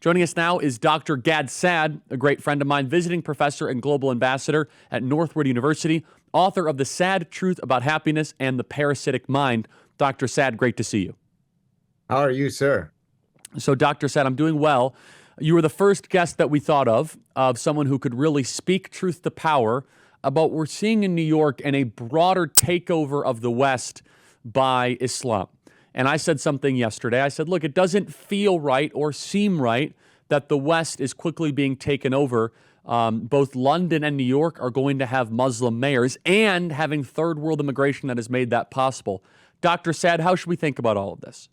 Joining us now is Dr. Gad Saad, a great friend of mine, visiting professor and global ambassador at Northwood University, author of The Saad Truth About Happiness and the Parasitic Mind. Dr. Saad, great to see you. How are you, sir? So, Dr. Saad, I'm doing well. You were the first guest that we thought of someone who could really speak truth to power about what we're seeing in New York and a broader takeover of the West by Islam. And I said something yesterday. I said, look, it doesn't feel right or seem right that the West is quickly being taken over. Both London and New York are going to have Muslim mayors and having third world immigration that has made that possible. Dr. Saad, how should we think about all of this?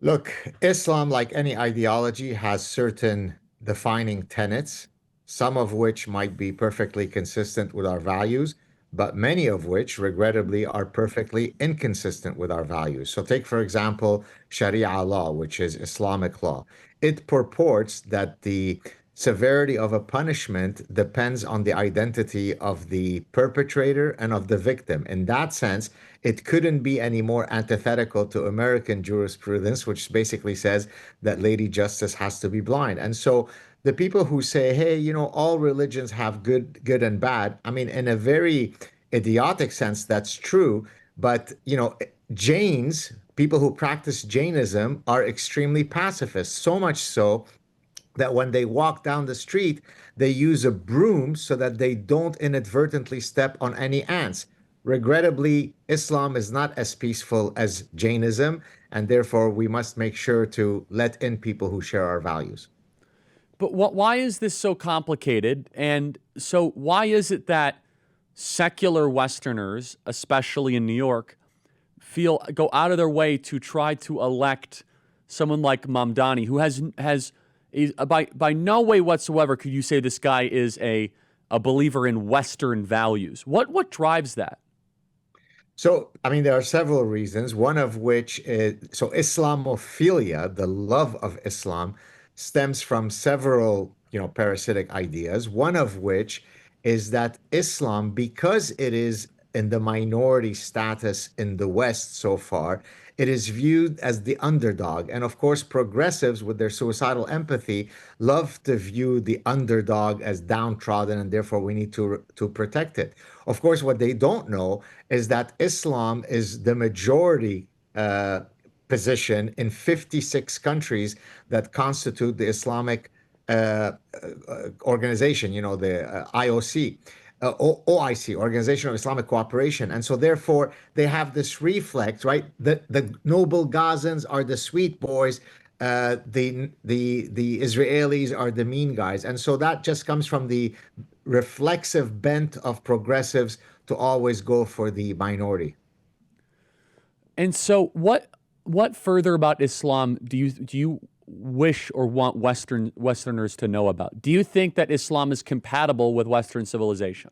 Look, Islam, like any ideology, has certain defining tenets, some of which might be perfectly consistent with our values, but many of which, regrettably, are perfectly inconsistent with our values. So, take, for example, Sharia law, which is Islamic law. It purports that the severity of a punishment depends on the identity of the perpetrator and of the victim. In that sense, it couldn't be any more antithetical to American jurisprudence, which basically says that Lady Justice has to be blind. And so the people who say, hey, all religions have good and bad, I mean, in a very idiotic sense, that's true. But, Jains, people who practice Jainism, are extremely pacifist, so much so that when they walk down the street, they use a broom so that they don't inadvertently step on any ants. Regrettably, Islam is not as peaceful as Jainism, and therefore we must make sure to let in people who share our values. But why is this so complicated? And so why is it that secular Westerners, especially in New York, go out of their way to try to elect someone like Mamdani, who has by no way whatsoever could you say this guy is a believer in Western values? What drives that? So, I mean, there are several reasons, one of which is so Islamophilia, the love of Islam, stems from several, parasitic ideas, one of which is that Islam, because it is in the minority status in the West so far, it is viewed as the underdog. And of course, progressives with their suicidal empathy love to view the underdog as downtrodden, and therefore we need to protect it. Of course, what they don't know is that Islam is the majority position in 56 countries that constitute the Islamic organization, the IOC. OIC, Organization of Islamic Cooperation. And so therefore they have this reflex, right? The noble Gazans are the sweet boys, the Israelis are the mean guys. And so that just comes from the reflexive bent of progressives to always go for the minority. And so what further about Islam do you wish or want Westerners to know about? Do you think that Islam is compatible with Western civilization?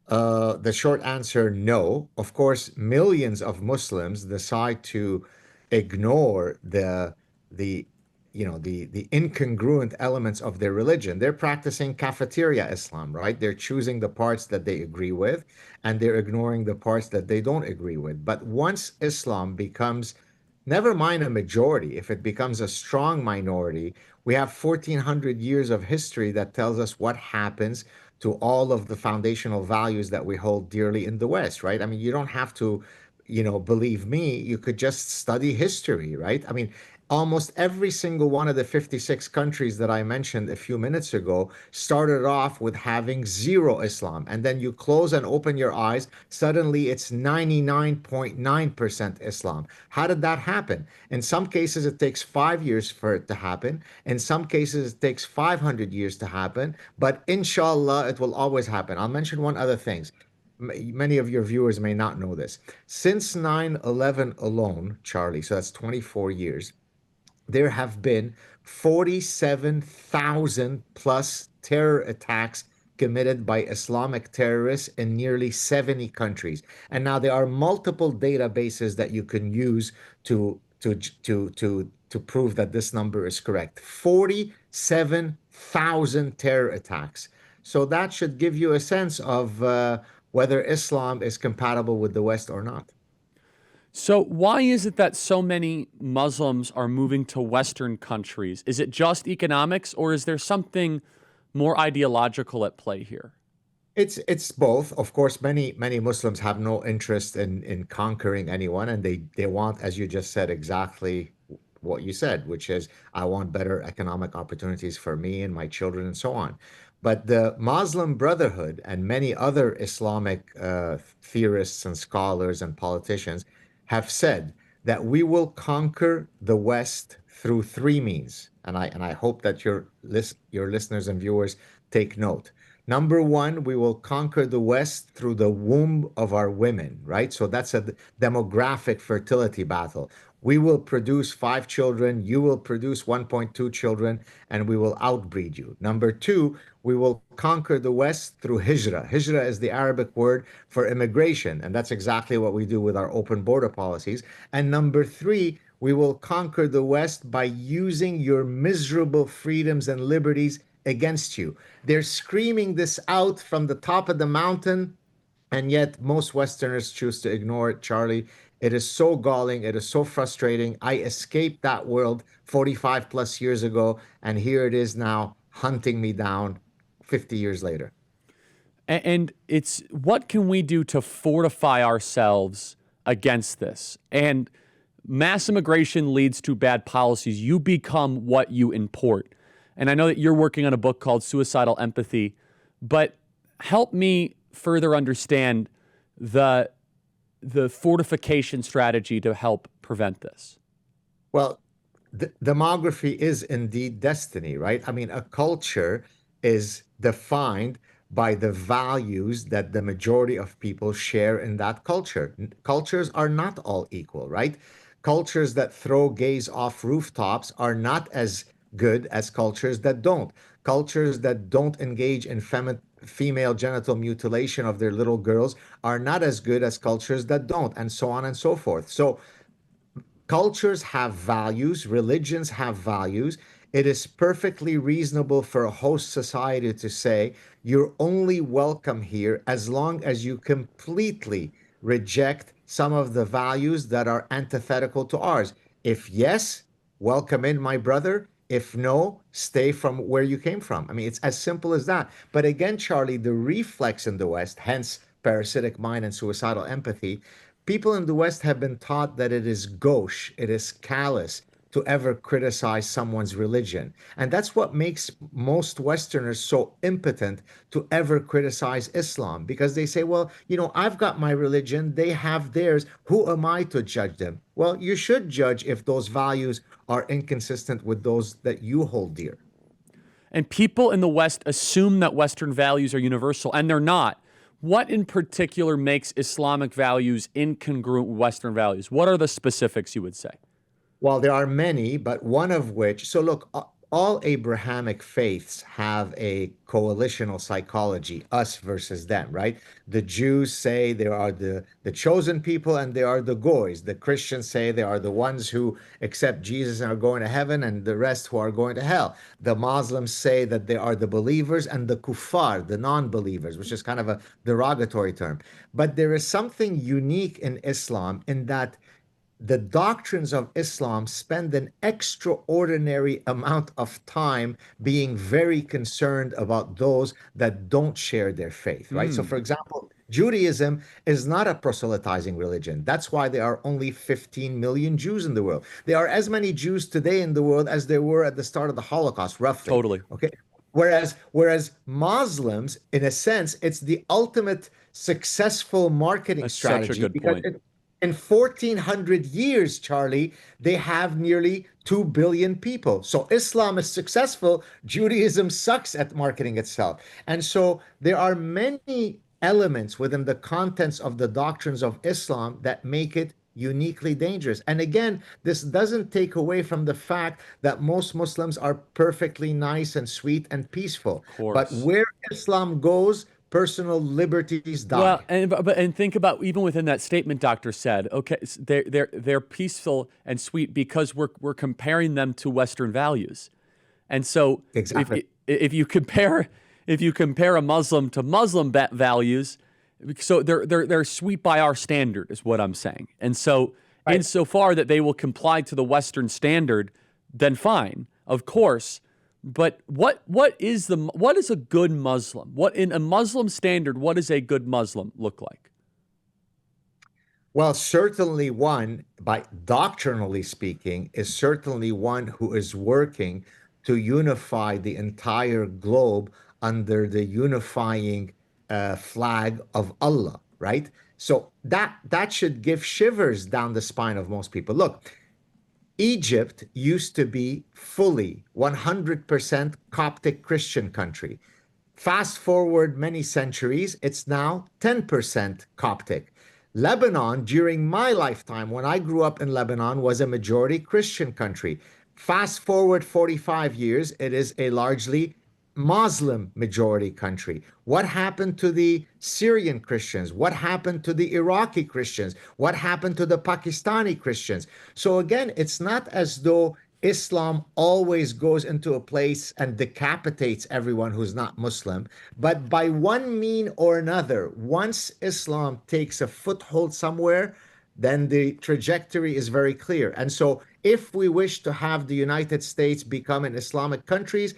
The short answer, no. Of course, millions of Muslims decide to ignore the incongruent elements of their religion. They're practicing cafeteria Islam, right? They're choosing the parts that they agree with, and they're ignoring the parts that they don't agree with. But once Islam becomes, never mind a majority, if it becomes a strong minority, we have 1400 years of history that tells us what happens to all of the foundational values that we hold dearly in the West, right? I mean, you don't have to, believe me, you could just study history, right? I mean, almost every single one of the 56 countries that I mentioned a few minutes ago started off with having zero Islam. And then you close and open your eyes, suddenly it's 99.9% Islam. How did that happen? In some cases, it takes 5 years for it to happen. In some cases, it takes 500 years to happen. But inshallah, it will always happen. I'll mention one other thing. Many of your viewers may not know this. Since 9/11 alone, Charlie, so that's 24 years, there have been 47,000 plus terror attacks committed by Islamic terrorists in nearly 70 countries. And now there are multiple databases that you can use to prove that this number is correct. 47,000 terror attacks. So that should give you a sense of whether Islam is compatible with the West or not. So, why is it that so many Muslims are moving to Western countries? Is it just economics, or is there something more ideological at play here? It's both. Of course, many Muslims have no interest in conquering anyone, and they want, as you just said, exactly what you said, which is I want better economic opportunities for me and my children and so on. But the Muslim Brotherhood and many other Islamic theorists and scholars and politicians have said that we will conquer the West through three means, and I hope that your listeners and viewers take note. Number one, we will conquer the West through the womb of our women, right? So that's a demographic fertility battle. We will produce five children, you will produce 1.2 children, and we will outbreed you. Number two, we will conquer the West through hijrah. Hijrah is the Arabic word for immigration, and that's exactly what we do with our open border policies. And number three, we will conquer the West by using your miserable freedoms and liberties against you. They're screaming this out from the top of the mountain, and yet most Westerners choose to ignore it, Charlie. It is so galling. It is so frustrating. I escaped that world 45 plus years ago, and here it is now hunting me down 50 years later. And it's what can we do to fortify ourselves against this? And mass immigration leads to bad policies. You become what you import. And I know that you're working on a book called Suicidal Empathy, but help me further understand the fortification strategy to help prevent this. Well, demography is indeed destiny, right? I mean, a culture is defined by the values that the majority of people share in that culture. Cultures are not all equal, right? Cultures that throw gays off rooftops are not as good as cultures that don't. Cultures that don't engage in female genital mutilation of their little girls are not as good as cultures that don't, and so on and so forth. So cultures have values, religions have values. It is perfectly reasonable for a host society to say, you're only welcome here as long as you completely reject some of the values that are antithetical to ours. If yes, welcome in, my brother. If no, stay from where you came from. I mean, it's as simple as that. But again, Charlie, the reflex in the West, hence parasitic mind and suicidal empathy, people in the West have been taught that it is gauche, it is callous to ever criticize someone's religion. And that's what makes most Westerners so impotent to ever criticize Islam because they say, well, I've got my religion, they have theirs. Who am I to judge them? Well, you should judge if those values are inconsistent with those that you hold dear. And people in the West assume that Western values are universal, and they're not. What in particular makes Islamic values incongruent with Western values? What are the specifics you would say? Well, there are many, but one of which, so look, all Abrahamic faiths have a coalitional psychology, us versus them, right? The Jews say they are the chosen people and they are the goys. The Christians say they are the ones who accept Jesus and are going to heaven and the rest who are going to hell. The Muslims say that they are the believers and the kuffar, the non-believers, which is kind of a derogatory term. But there is something unique in Islam in that the doctrines of Islam spend an extraordinary amount of time being very concerned about those that don't share their faith, right? So, for example, Judaism is not a proselytizing religion. That's why there are only 15 million Jews in the world. There are as many Jews today in the world as there were at the start of the Holocaust, roughly. Totally. Okay. Whereas Muslims, in a sense, it's the ultimate successful marketing That's strategy such a good because point. in 1400 years, Charlie, they have nearly 2 billion people. So Islam is successful. Judaism sucks at marketing itself. And so there are many elements within the contents of the doctrines of Islam that make it uniquely dangerous. And again, this doesn't take away from the fact that most Muslims are perfectly nice and sweet and peaceful. Of But course. where Islam goes, personal liberties Well, die. and think about even within that statement, Doctor said, okay, they're peaceful and sweet because we're comparing them to Western values, and so Exactly. if you compare a Muslim to Muslim values, so they're sweet by our standard is what I'm saying, and so Right. insofar that they will comply to the Western standard, then fine, of course. But what is a good Muslim? What in a Muslim standard, what does a good Muslim look like? Well, certainly one, by doctrinally speaking, is certainly one who is working to unify the entire globe under the unifying flag of Allah, right? So that should give shivers down the spine of most people. Look, Egypt used to be fully 100% Coptic Christian country. Fast forward many centuries, it's now 10% Coptic. Lebanon, during my lifetime, when I grew up in Lebanon, was a majority Christian country. Fast forward 45 years, it is a largely Muslim majority country. What happened to the Syrian Christians? What happened to the Iraqi Christians? What happened to the Pakistani Christians? So again, it's not as though Islam always goes into a place and decapitates everyone who's not Muslim. But by one mean or another, once Islam takes a foothold somewhere, then the trajectory is very clear. And so, if we wish to have the United States become an Islamic country,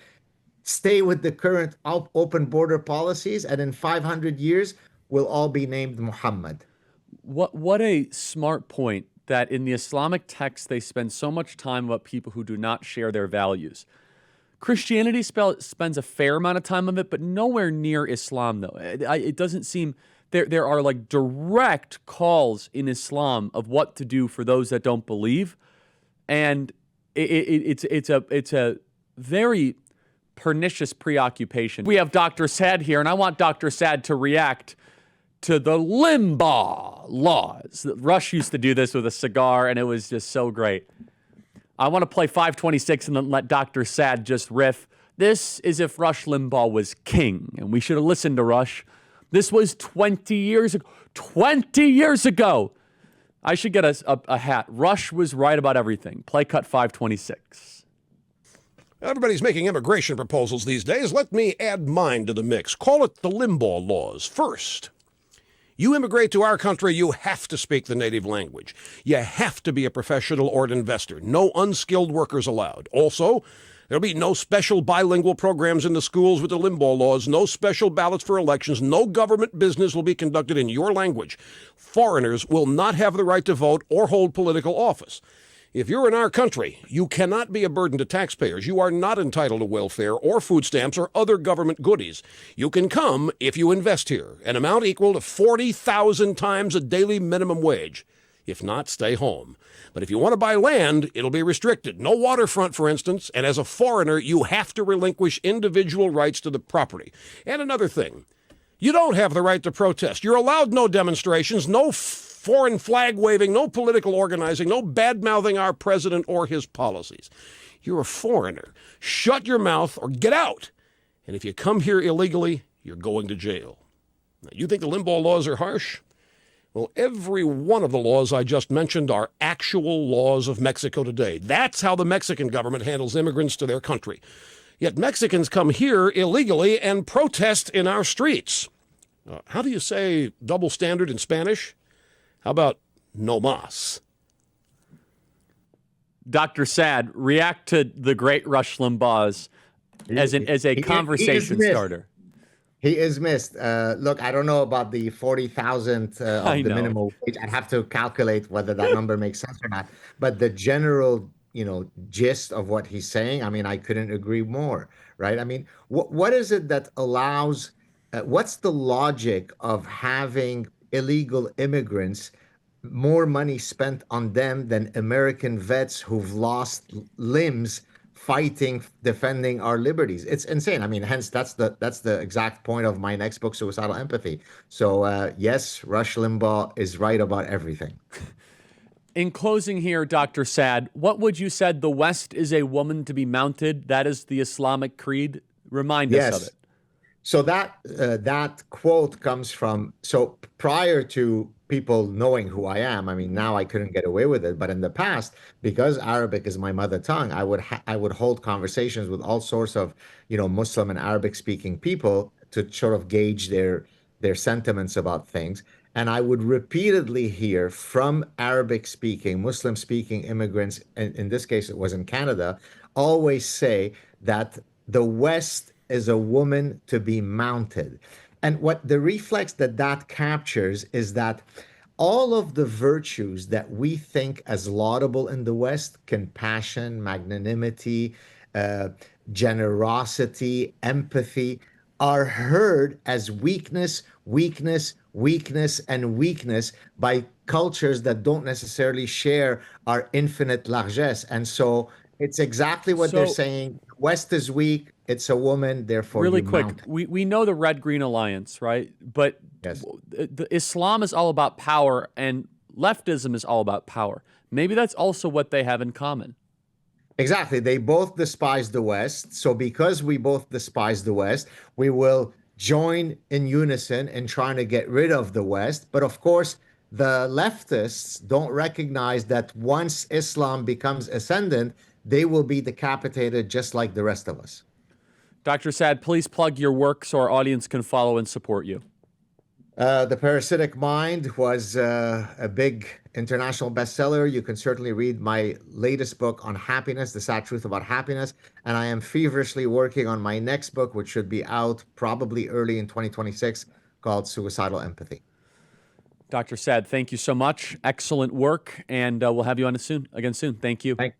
stay with the current open border policies, and in 500 years, we'll all be named Muhammad. What a smart point that in the Islamic text they spend so much time about people who do not share their values. Christianity spends a fair amount of time on it, but nowhere near Islam, though. It doesn't seem there are like direct calls in Islam of what to do for those that don't believe, and it's a very pernicious preoccupation. We have Dr. Saad here, and I want Dr. Saad to react to the Limbaugh laws. Rush used to do this with a cigar, and it was just so great. I want to play 526 and then let Dr. Saad just riff. This is if Rush Limbaugh was king, and we should have listened to Rush. This was 20 years ago. 20 years ago! I should get a hat. Rush was right about everything. Play cut 526. Everybody's making immigration proposals these days. Let me add mine to the mix. Call it the Limbaugh laws. First, you immigrate to our country, you have to speak the native language. You have to be a professional or an investor. No unskilled workers allowed. Also, there'll be no special bilingual programs in the schools with the Limbaugh laws, no special ballots for elections, no government business will be conducted in your language. Foreigners will not have the right to vote or hold political office. If you're in our country, you cannot be a burden to taxpayers. You are not entitled to welfare or food stamps or other government goodies. You can come if you invest here, an amount equal to 40,000 times a daily minimum wage. If not, stay home. But if you want to buy land, it'll be restricted. No waterfront, for instance, and as a foreigner, you have to relinquish individual rights to the property. And another thing, you don't have the right to protest. You're allowed no demonstrations, no foreign flag waving, no political organizing, no bad-mouthing our president or his policies. You're a foreigner. Shut your mouth or get out. And if you come here illegally, you're going to jail. Now, you think the Limbaugh laws are harsh? Well, every one of the laws I just mentioned are actual laws of Mexico today. That's how the Mexican government handles immigrants to their country. Yet Mexicans come here illegally and protest in our streets. How do you say double standard in Spanish? How about no mas? Dr. Saad, react to the great Rush Limbaugh's as a conversation starter. He is missed. Look, I don't know about the 40,000 of I the know. minimum wage. I'd have to calculate whether that number makes sense or not. But the general, gist of what he's saying, I mean, I couldn't agree more, right? I mean, what is it that allows, what's the logic of having illegal immigrants, more money spent on them than American vets who've lost limbs fighting, defending our liberties? It's insane. I mean, hence that's the exact point of my next book, Suicidal Empathy. So yes, Rush Limbaugh is right about everything. In closing here, Dr. Saad, what would you said the West is a woman to be mounted? That is the Islamic creed. Remind us of it. So that quote comes from, so prior to people knowing who I am, I mean, now I couldn't get away with it, but in the past, because Arabic is my mother tongue, I would hold conversations with all sorts of, Muslim and Arabic speaking people to sort of gauge their sentiments about things. And I would repeatedly hear from Arabic speaking, Muslim speaking immigrants, and in this case it was in Canada, always say that the West is a woman to be mounted. And what the reflex that that captures is that all of the virtues that we think as laudable in the West, compassion, magnanimity, uh, generosity, empathy, are heard as weakness, weakness, weakness, and weakness by cultures that don't necessarily share our infinite largesse. And so it's exactly what they're So, saying. West is weak, it's a woman, therefore really you quick, mount. we know the Red Green Alliance, right? But Yes. Islam is all about power, and leftism is all about power. Maybe that's also what they have in common. Exactly. They both despise the West. So, because we both despise the West, we will join in unison in trying to get rid of the West. But of course, the leftists don't recognize that once Islam becomes ascendant, they will be decapitated just like the rest of us. Dr. Saad, please plug your work so our audience can follow and support you. The Parasitic Mind was a big international bestseller. You can certainly read my latest book on happiness, The Sad Truth About Happiness. And I am feverishly working on my next book, which should be out probably early in 2026, called Suicidal Empathy. Dr. Saad, thank you so much. Excellent work, and we'll have you on again soon. Thank you. Thank